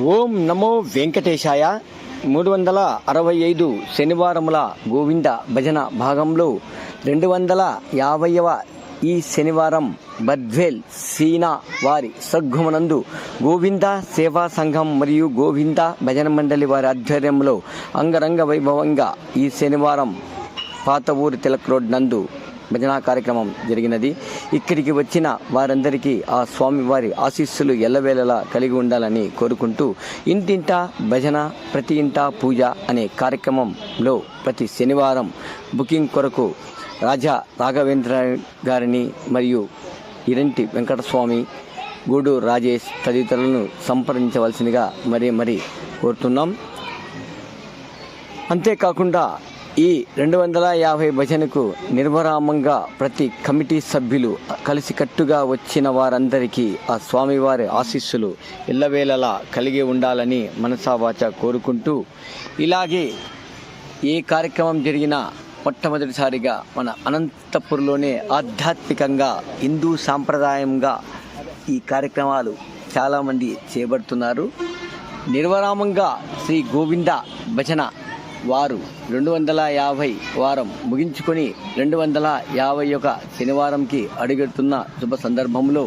ఓం నమో వెంకటేశాయ. 365 శనివారముల గోవింద భజన భాగంలో 250వ ఈ శనివారం బద్వేల్ సీనా వారి సద్గుమనందు గోవింద సేవా సంఘం మరియు గోవింద భజన మండలి వారి ఆధ్వర్యంలో అంగరంగ వైభవంగా ఈ శనివారం పాత ఊరి తిలక్ రోడ్ నందు భజనా కార్యక్రమం జరిగినది. ఇక్కడికి వచ్చిన వారందరికీ ఆ స్వామివారి ఆశీస్సులు ఎల్లవేళలా కలిగి ఉండాలని కోరుకుంటూ ఇంటింటా భజన ప్రతి ఇంటా పూజ అనే కార్యక్రమంలో ప్రతి శనివారం బుకింగ్ కొరకు రాజా రాఘవేంద్ర గారిని మరియు ఇరంటి వెంకటస్వామి, గూడూరు రాజేష్ తదితరులను సంప్రదించవలసిందిగా మరీ కోరుతున్నాం. అంతేకాకుండా ఈ 250 భజనకు నిర్వరామంగా ప్రతి కమిటీ సభ్యులు కలిసికట్టుగా వచ్చిన వారందరికీ ఆ స్వామివారి ఆశీస్సులు ఎల్లవేళలా కలిగి ఉండాలని మనసావాచ కోరుకుంటూ, ఇలాగే ఏ కార్యక్రమం జరిగినా మొట్టమొదటిసారిగా మన అనంతపూర్లోనే ఆధ్యాత్మికంగా హిందూ సాంప్రదాయంగా ఈ కార్యక్రమాలు చాలామంది చేపడుతున్నారు. నిర్వరామంగా శ్రీ గోవింద భజన వారు 250 వారం ముగించుకొని 251 శనివారంకి అడుగెడుతున్న శుభ సందర్భంలో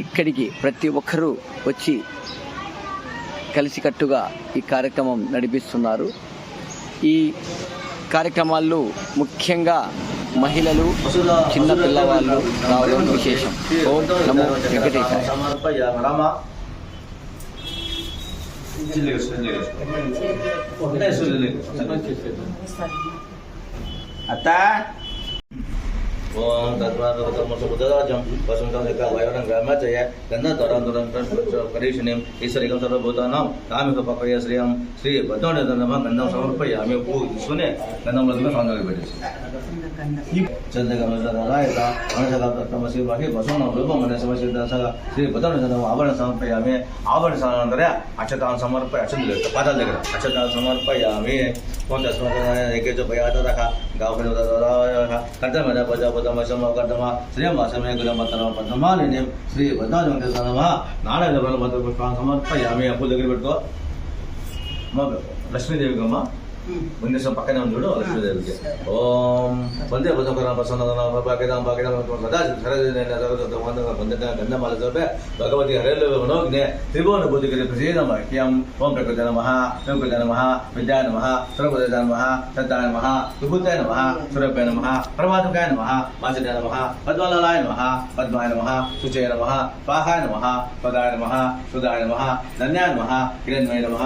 ఇక్కడికి ప్రతి ఒక్కరూ వచ్చి కలిసికట్టుగా ఈ కార్యక్రమం నడిపిస్తున్నారు. ఈ కార్యక్రమాల్లో ముఖ్యంగా మహిళలు, చిన్న పిల్లవాళ్ళు రావడం విశేషం. ఓం నమో వెంకటేశాయ. Ata. Om Tatmadatam Vasuntamika Vayananga Jaya Ganda Taranduran Parishinim Isarikam Sarabhutanam Tamika Papaya Sriam Sri Badonadama Gandam Samarpaya Pu Sune Gandam Ladma Sandalibadis Chandagamasaraya Anasaka Tamasi Baki Basona Rubam and Samasaka Sri Badonadama Avana Sampayame Avana Sanandrea Achatan Samarpaya Patalega Achatan Samarpaya Pontasmana Ekejo Payataka Gavana Katamada Pajapatama Kadama Sri Masame Gulamatana Padamani Sri Badana Sanama Nana Lavana Samarpaya Pulagribatko Lakshmi Devi Gama ముందు పక్కనే చూడు లక్ష్మీదేవికి. ఓం వందే బుధకర ప్రసన్నదన పాకిదాం పాకిదాం సదా గంధమాల చోపే భగవతి హరేలు మనోజ్ఞే త్రిభువన బుద్ధిగిరి ప్రసీదమ హ్యం. ఓం ప్రకృతి నమః ప్రకృతి నమః విద్యాయ నమః సురపదాయ నమః సత్యాయ నమః విభూతాయ నమః సురపాయ నమః ప్రమాదకాయ నమః వాసుదేయ నమః పద్మలాయ నమః పద్మాయ నమః శుచయ నమః స్వాహాయ నమః పదాయ నమః సుదాయ నమః ధన్యాయ నమః కిరణ్మయ నమః.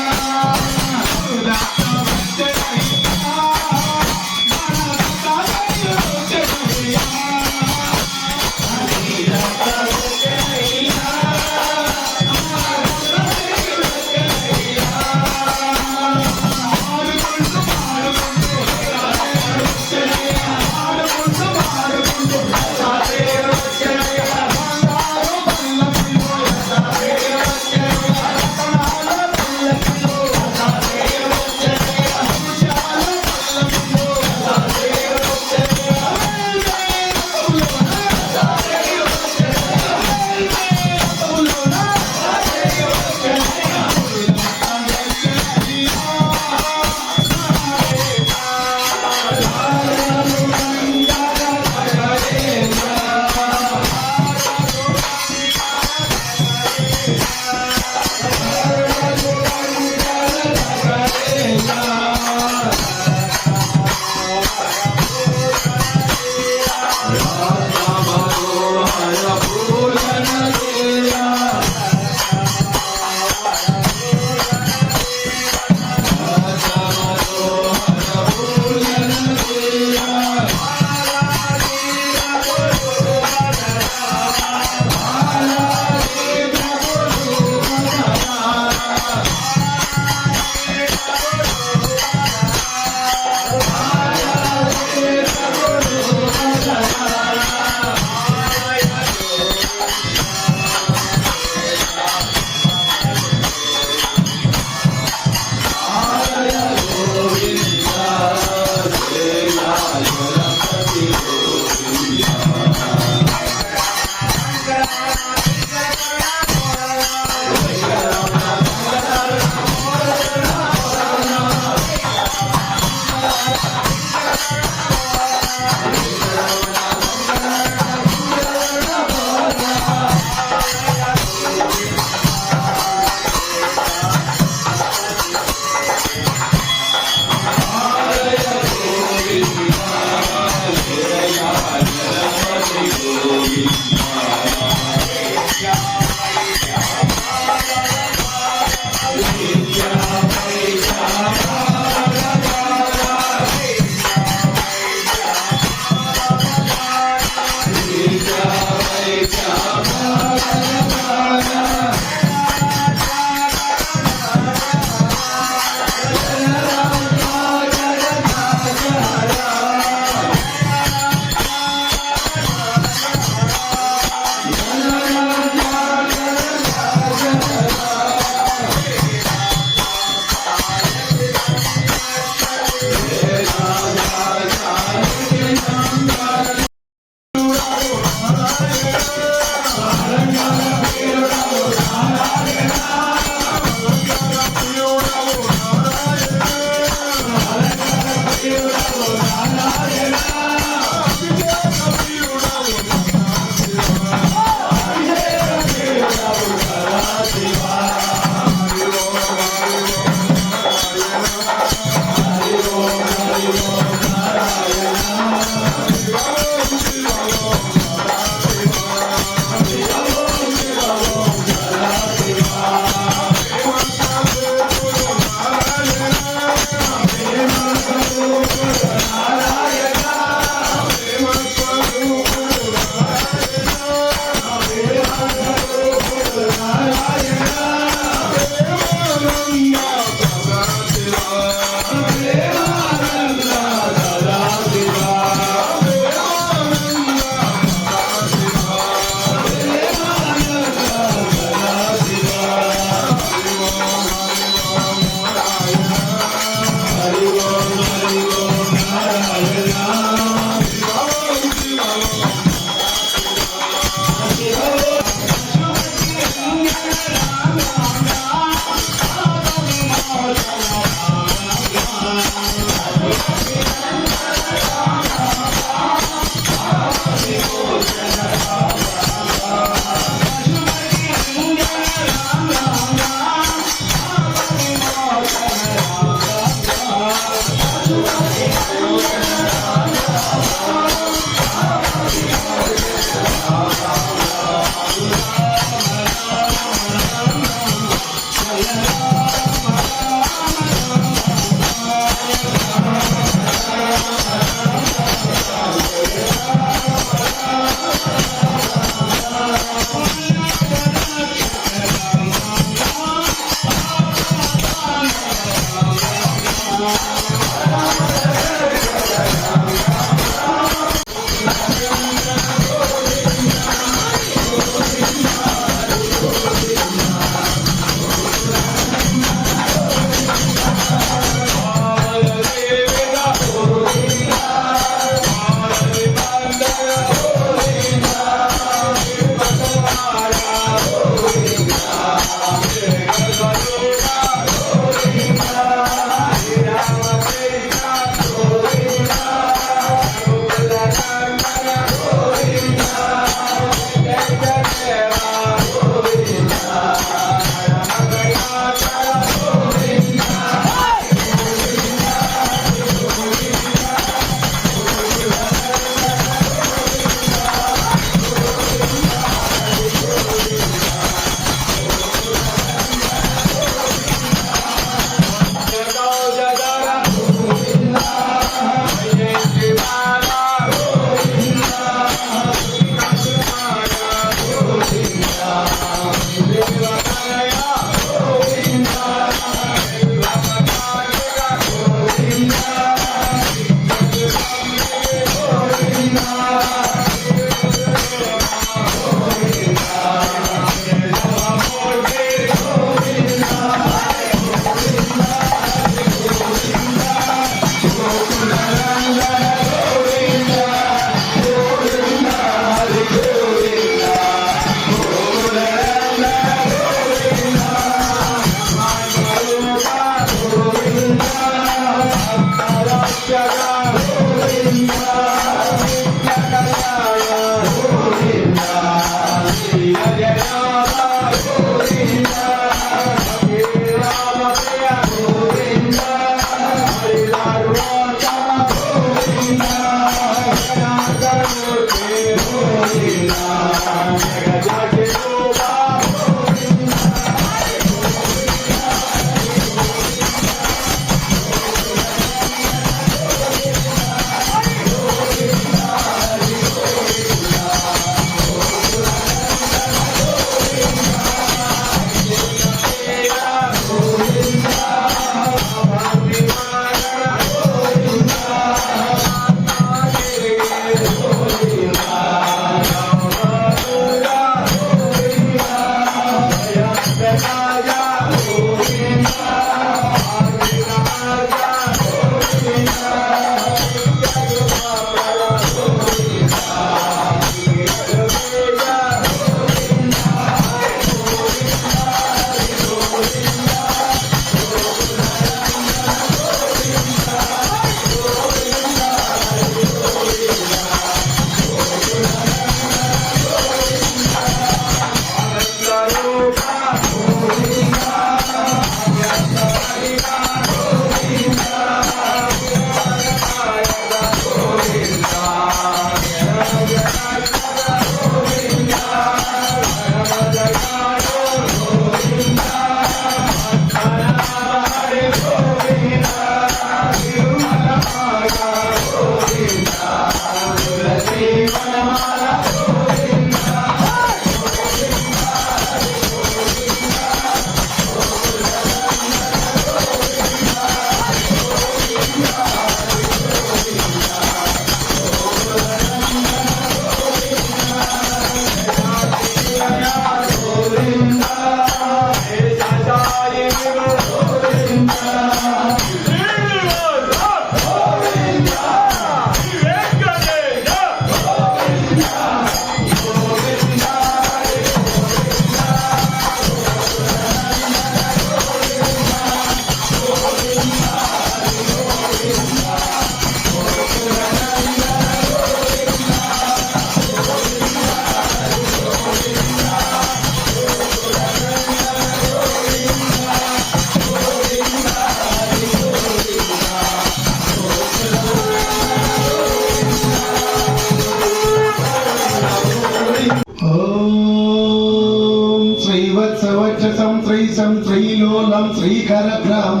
రాక్షసం త్రైసం త్రైలోలం శ్రీకరగ్రహం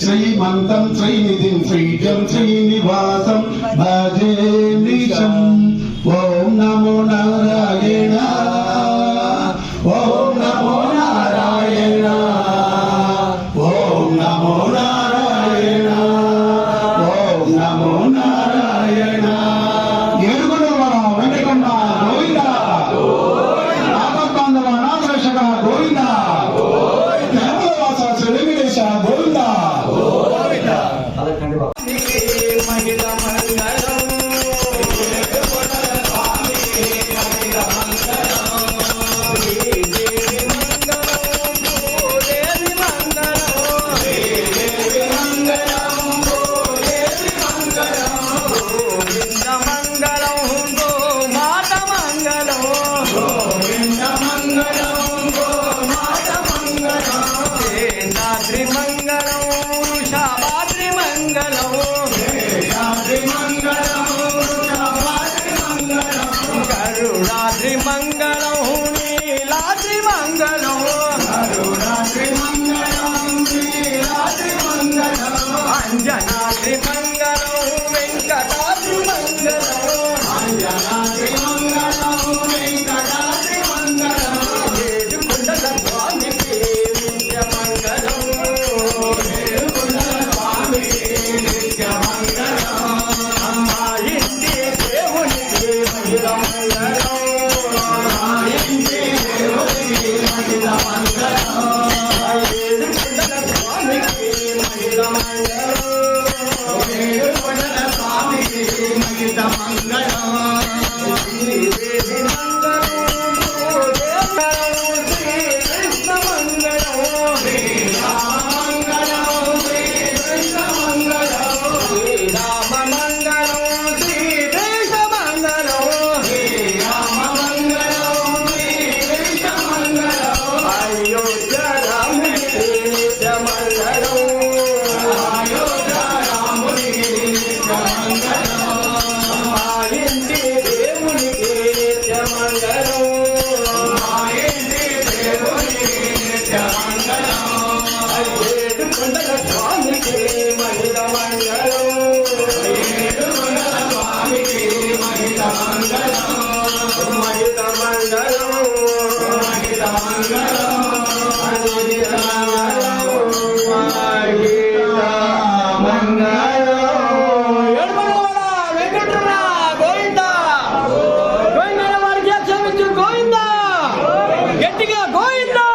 శ్రీమంతం శ్రీనిధిం శ్రీజం శ్రీనివాసం భజే నిశం. ఓం నమో నారాయణ ఓం నమో నారాయణ ఓం నమో నారాయణ ఓం నమో నారాయణ. ఏడుగుండల వెంకటరమణ గోవింద ఆపద్బాంధవ నాగేశ గోవింద శ్యామలవాస శ్రీ వెంకటేశ గోవింద. కరుణాద్రి మంగళం నీలాద్రి మంగళం కరుణాద్రి మంగళం నీలాద్రి మంగళం అంజనాద్రి మంగళం వెంకటాద్రి మంగళం అంజనాద్రి మంగళం వెంకటాద్రి మంగళం ఏడుకొండల స్వామికి నిత్య మంగళం ఏడుకొండల స్వామికి నిత్య మంగళం అమ్మా ఇంటి దేవునికి మహిళ గట్టిగా గోవిందా.